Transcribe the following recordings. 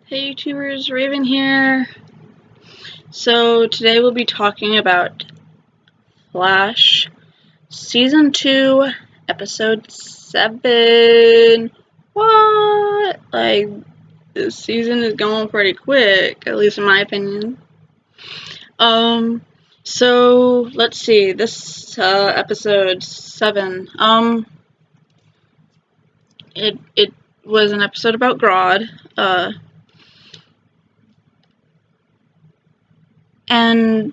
Hey YouTubers, Raven here. So today we'll be talking about Flash Season 2, Episode 7. What? Like, this season is going pretty quick, at least in my opinion. So let's see, this Episode 7, it was an episode about Grodd, and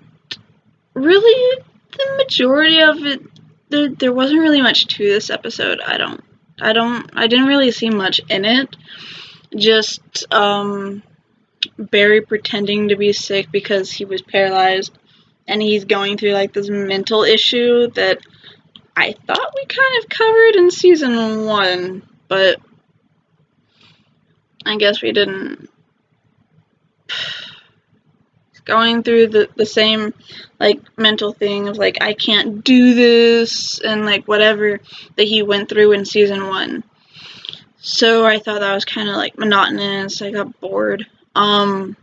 really, the majority of it, there wasn't really much to this episode. I didn't really see much in it. Just, Barry pretending to be sick because he was paralyzed, and he's going through, like, this mental issue that I thought we kind of covered in Season 1, but I guess we didn't. Going through the same, like, mental thing of, like, I can't do this, and, like, whatever that he went through in Season 1. So I thought that was kind of, like, monotonous. I got bored. But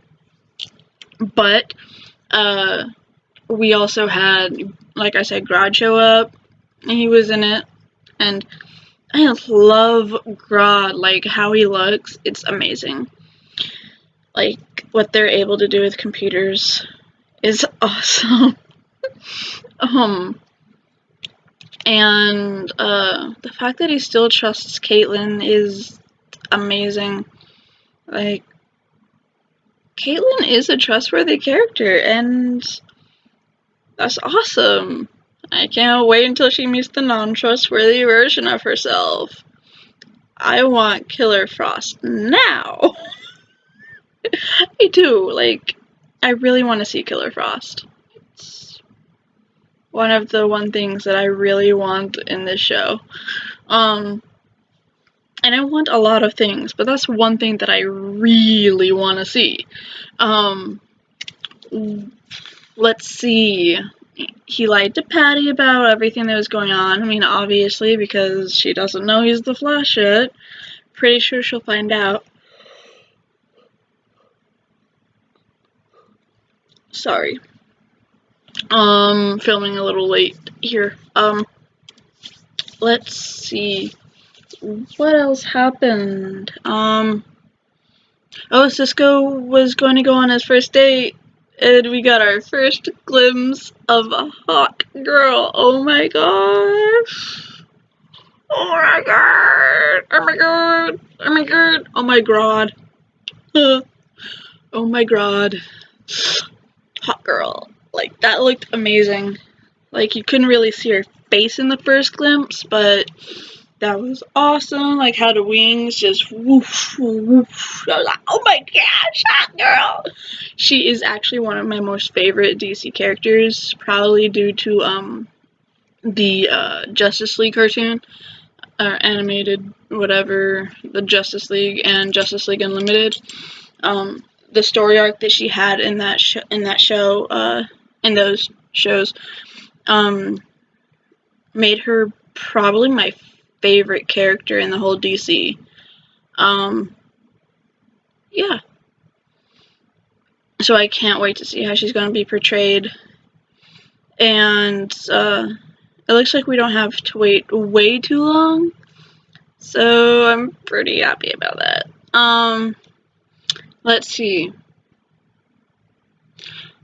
we also had, like I said, Grodd show up, and he was in it, and I love Grodd, like, how he looks. It's amazing. Like, what they're able to do with computers is awesome. And the fact that he still trusts Caitlin is amazing. Like, Caitlin is a trustworthy character, and that's awesome. I can't wait until she meets the non-trustworthy version of herself. I want Killer Frost now. Me too. Like, I really want to see Killer Frost. It's one of the things that I really want in this show. And I want a lot of things, but that's one thing that I really want to see. Let's see. He lied to Patty about everything that was going on. I mean, obviously, because she doesn't know he's the Flash yet. Pretty sure she'll find out. Sorry. Filming a little late here. Let's see. What else happened? Oh, Cisco was going to go on his first date, and we got our first glimpse of a hot girl. Oh my gosh. Oh my god. Oh my god. Oh my god. Oh my god. Oh my god. Hot girl. Like, that looked amazing. Like, you couldn't really see her face in the first glimpse, but that was awesome. Like, how the wings just woof, woof. I was like, oh my gosh, hot girl. She is actually one of my most favorite DC characters, probably due to the Justice League cartoon, animated, whatever, the Justice League and Justice League Unlimited. The story arc that she had in that show, in those shows, made her probably my favorite character in the whole DC. Yeah. So I can't wait to see how she's going to be portrayed. And it looks like we don't have to wait way too long. So I'm pretty happy about that. Let's see.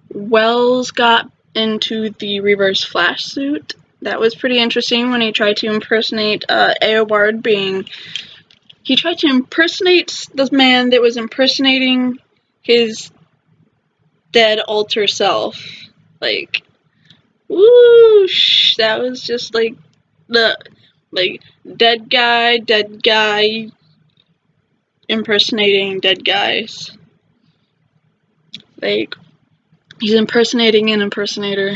Wells got into the Reverse Flash suit. That was pretty interesting when he tried to impersonate Eobard being... He tried to impersonate the man that was impersonating his dead alter self. Like, whoosh! That was just like the dead guy impersonating dead guys. Like, he's impersonating an impersonator.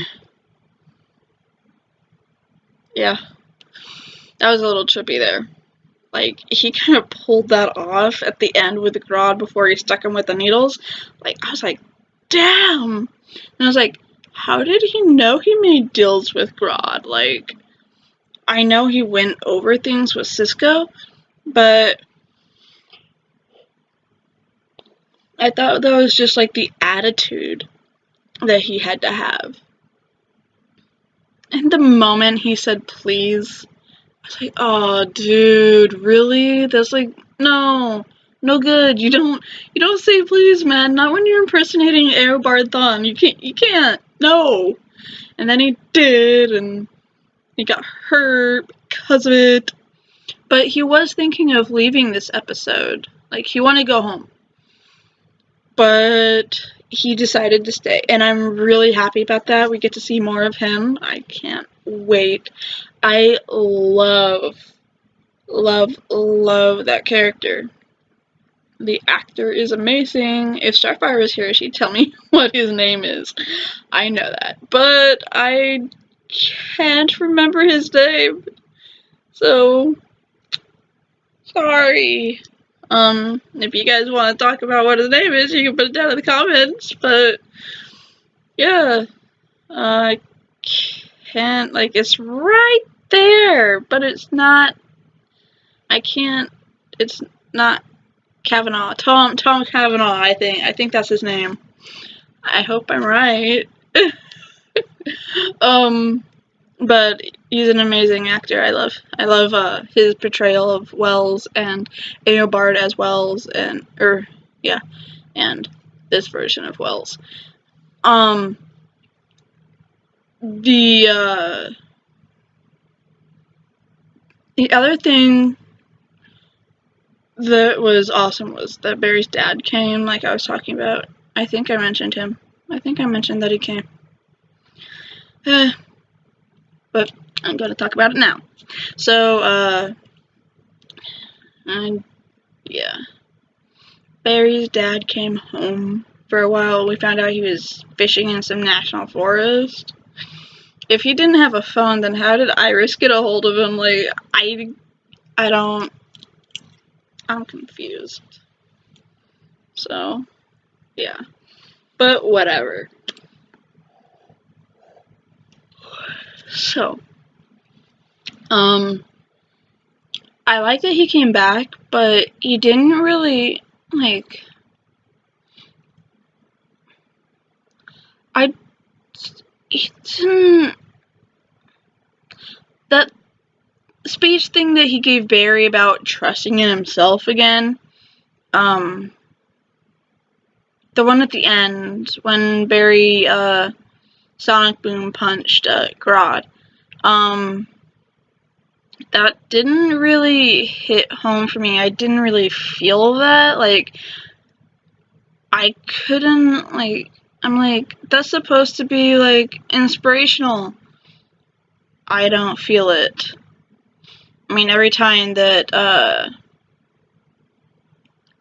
Yeah. That was a little trippy there. Like, he kind of pulled that off at the end with the Grodd before he stuck him with the needles. Like, I was like, damn! And I was like, how did he know he made deals with Grodd? Like, I know he went over things with Cisco, but I thought that was just like the attitude that he had to have. And the moment he said please, I was like, oh dude, really? That's like, no good. You don't say please, man. Not when you're impersonating Eobard Thawne. You can't. No. And then he did, and he got hurt because of it. But he was thinking of leaving this episode. Like, he wanted to go home. But he decided to stay. And I'm really happy about that. We get to see more of him. I can't wait. I love that character. The actor is amazing. If Starfire was here, she'd tell me what his name is. I know that. But I can't remember his name. So, sorry. If you guys want to talk about what his name is, you can put it down in the comments. But, yeah. I can't, like, it's right there. But it's not, it's not Kavanaugh. Tom Kavanaugh, I think that's his name. I hope I'm right. But he's an amazing actor. I love his portrayal of Wells and Eobard as Wells, and this version of Wells. The other thing that was awesome was that Barry's dad came, like I was talking about. I think I mentioned him. I think I mentioned that he came. But I'm going to talk about it now. So, yeah. Barry's dad came home for a while. We found out he was fishing in some national forest. If he didn't have a phone, then how did Iris get a hold of him? Like, I'm confused. So, yeah. But whatever. So, I like that he came back, but he didn't really, like, he didn't, that speech thing that he gave Barry about trusting in himself again, the one at the end, when Barry, Sonic Boom punched, Grodd, that didn't really hit home for me. I didn't really feel that. Like, I couldn't, like, I'm like, that's supposed to be, like, inspirational. I don't feel it. I mean, every time that,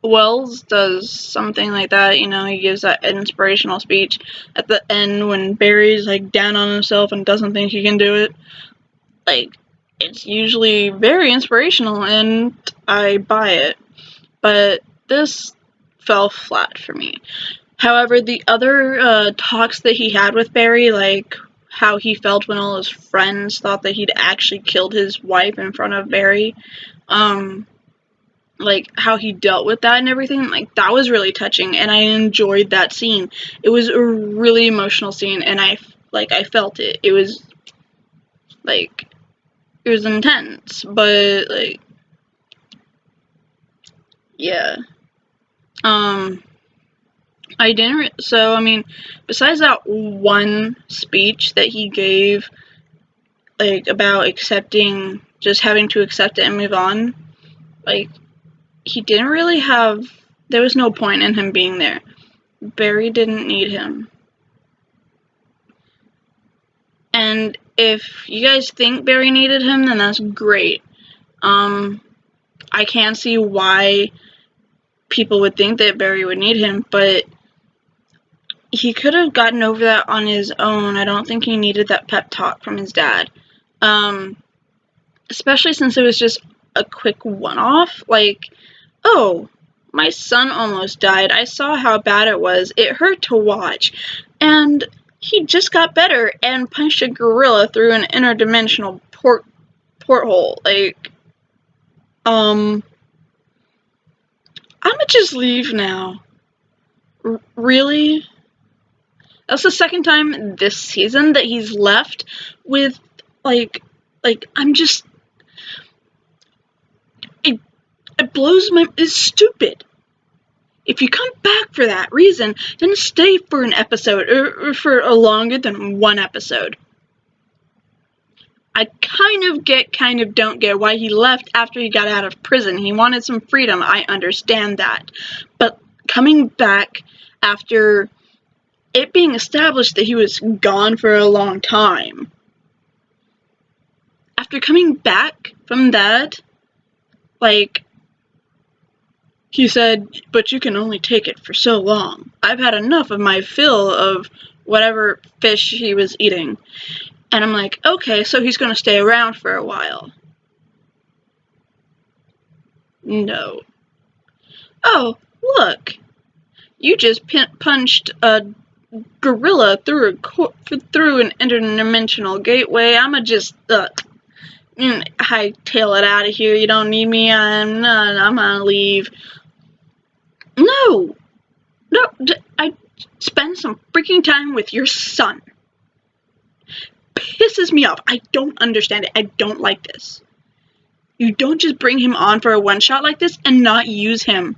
Wells does something like that, you know, he gives that inspirational speech at the end when Barry's, like, down on himself and doesn't think he can do it. Like, it's usually very inspirational, and I buy it. But this fell flat for me. However, the other talks that he had with Barry, like how he felt when all his friends thought that he'd actually killed his wife in front of Barry, like how he dealt with that and everything, like that was really touching, and I enjoyed that scene. It was a really emotional scene, and I felt it. It was like, it was intense, but like, yeah. I didn't, so, I mean, besides that one speech that he gave, like, about accepting, just having to accept it and move on, like, he didn't really have, there was no point in him being there. Barry didn't need him. And if you guys think Barry needed him, then that's great. I can't see why people would think that Barry would need him, but he could have gotten over that on his own. I don't think he needed that pep talk from his dad. Especially since it was just a quick one-off. Like, oh, my son almost died. I saw how bad it was. It hurt to watch. And he just got better and punched a gorilla through an interdimensional porthole. Like, I'ma just leave now. Really? That's the second time this season that he's left with, like, I'm just, it blows my, it's stupid. If you come back for that reason, then stay for an episode, or for a longer than one episode. I kind of get, kind of don't get why he left after he got out of prison. He wanted some freedom, I understand that. But coming back after it being established that he was gone for a long time, after coming back from that, like, he said, but you can only take it for so long. I've had enough of my fill of whatever fish he was eating. And I'm like, okay, so he's going to stay around for a while. No. Oh, look. You just punched a gorilla through an interdimensional gateway. I'ma just hightail it out of here. You don't need me. I'm gonna leave. No, I spend some freaking time with your son. Pisses me off. I don't understand it. I don't like this. You don't just bring him on for a one shot like this and not use him.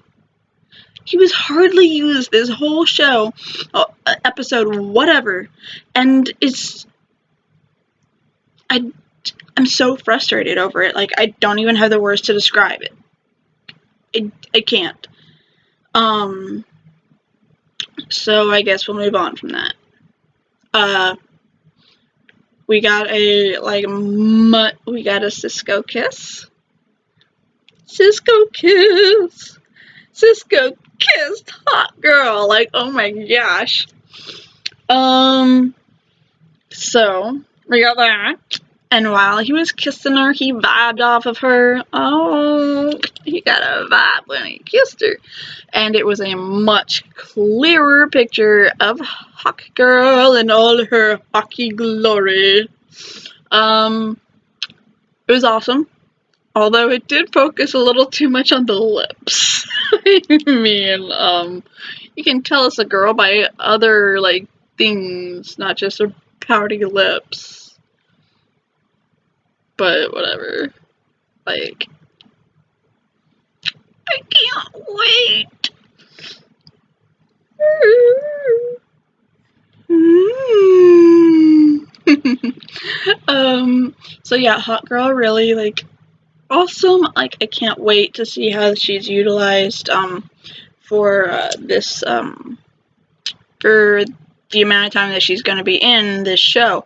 He was hardly used this whole show, episode, whatever, and I'm so frustrated over it. Like, I don't even have the words to describe it. I can't. So I guess we'll move on from that. We got a Cisco kiss. Cisco kissed Hot Girl. Like, oh my gosh. So we got that. And while he was kissing her, he vibed off of her. Oh, he got a vibe when he kissed her. And it was a much clearer picture of Hawk Girl in all her hockey glory. It was awesome. Although it did focus a little too much on the lips. I mean, you can tell it's a girl by other, like, things, not just her pouty lips. But whatever. Like, I can't wait. So yeah, Hot Girl really, like, awesome. Like, I can't wait to see how she's utilized, for this, for the amount of time that she's going to be in this show.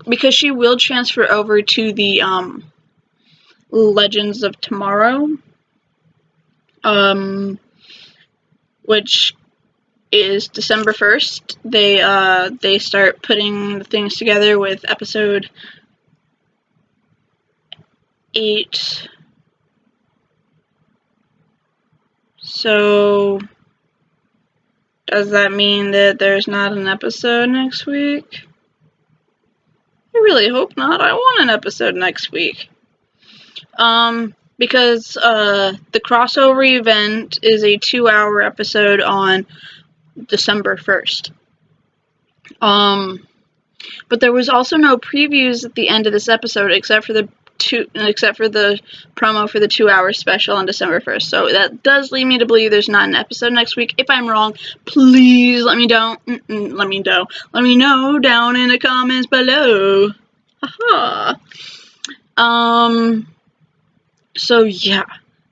Because she will transfer over to the, Legends of Tomorrow, which is December 1st. They start putting the things together with episode 8. So does that mean that there's not an episode next week? I really hope not. I want an episode next week. Because the crossover event is a 2-hour episode on December 1st. But there was also no previews at the end of this episode except for the promo for the 2-hour special on December 1st. So that does lead me to believe there's not an episode next week. If I'm wrong, please let me know. Let me know down in the comments below. Haha. So yeah,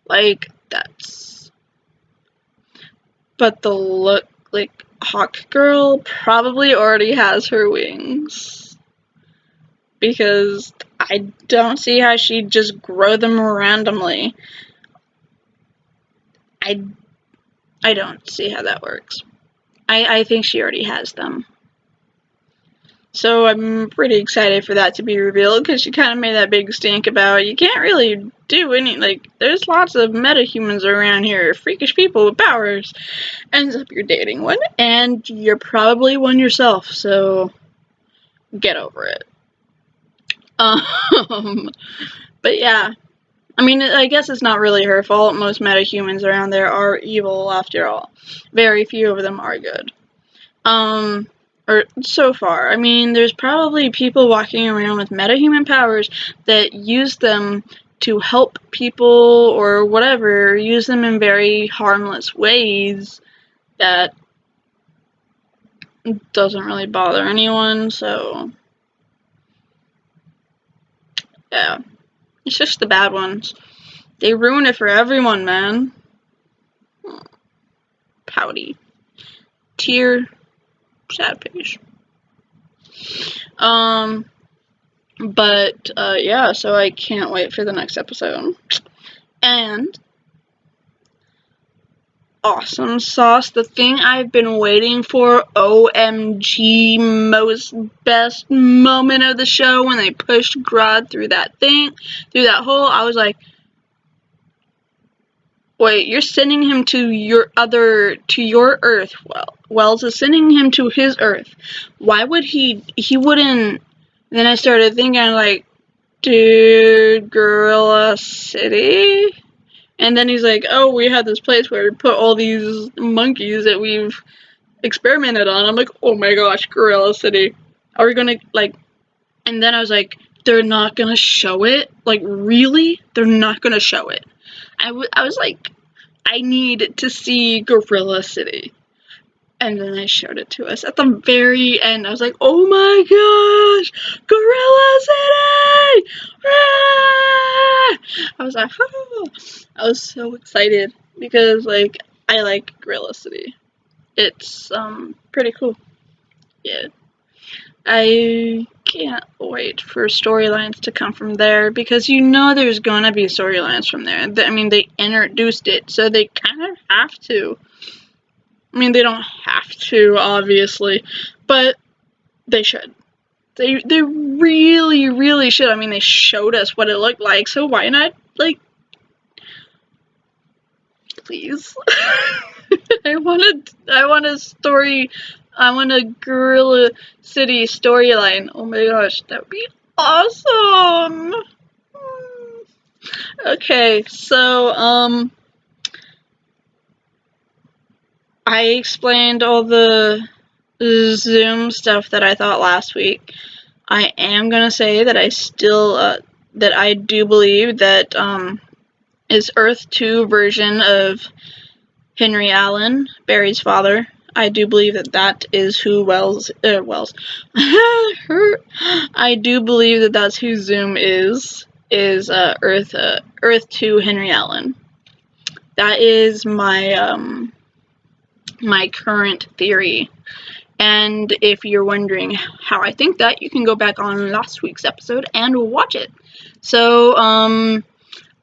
like, that's. But the look, like, Hawk Girl probably already has her wings, because I don't see how she'd just grow them randomly. I don't see how that works. I think she already has them. So I'm pretty excited for that to be revealed, because she kind of made that big stink about you can't really do any, like, there's lots of metahumans around here, freakish people with powers. Ends up you're dating one, and you're probably one yourself, so get over it. But yeah, I mean, I guess it's not really her fault. Most metahumans around there are evil, after all. Very few of them are good. Or so far. I mean, there's probably people walking around with metahuman powers that use them to help people or whatever, use them in very harmless ways that doesn't really bother anyone, so yeah. It's just the bad ones. They ruin it for everyone, man. Pouty. Tear. Sad page. But, yeah, so I can't wait for the next episode. And awesome sauce, the thing I've been waiting for, OMG, most best moment of the show when they pushed Grodd through that thing, through that hole. I was like, wait, you're sending him to your Earth. Well, Wells is sending him to his Earth. Why would he wouldn't. Then I started thinking, like, dude, Gorilla City? And then he's like, oh, we had this place where we put all these monkeys that we've experimented on. I'm like, oh my gosh, Gorilla City. Are we gonna, like, and then I was like, they're not gonna show it? Like, really? They're not gonna show it. I was like, I need to see Gorilla City. And then they showed it to us at the very end. I was like, oh my gosh, Gorilla City! Ah! I was like, oh. I was so excited because, like, I like Gorilla City. It's pretty cool. Yeah. I can't wait for storylines to come from there because you know there's gonna be storylines from there. I mean, they introduced it, so they kind of have to. I mean, they don't have to, obviously, but they should. They really, really should. I mean, they showed us what it looked like, so why not, like, please? I want a Gorilla City storyline. Oh my gosh, that would be awesome! Okay, so, I explained all the Zoom stuff that I thought last week. I am gonna say that I still, that I do believe that, is Earth 2 version of Henry Allen, Barry's father. I do believe that that is who Wells. I do believe that that's who Zoom is Earth 2 Henry Allen. That is my, my current theory. And if you're wondering how I think that, you can go back on last week's episode and watch it. So,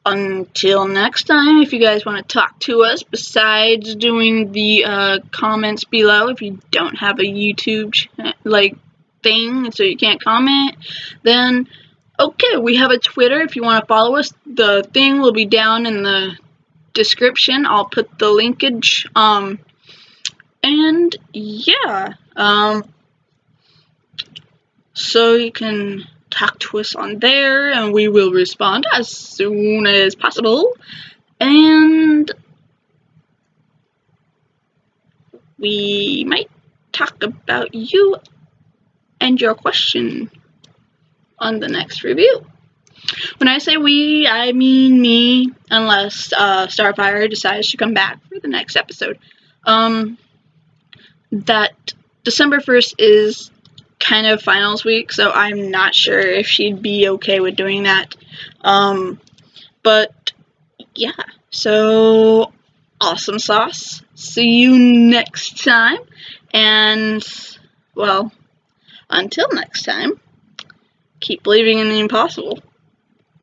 until next time, if you guys want to talk to us, besides doing the comments below, if you don't have a YouTube thing, so you can't comment, then okay, we have a Twitter. If you want to follow us, the thing will be down in the description. I'll put the linkage. And yeah, so you can talk to us on there, and we will respond as soon as possible. And we might talk about you and your question on the next review. When I say we, I mean me, unless Starfire decides to come back for the next episode. That December 1st is kind of finals week, so I'm not sure if she'd be okay with doing that. But yeah, so awesome sauce. See you next time, and well, until next time, keep believing in the impossible.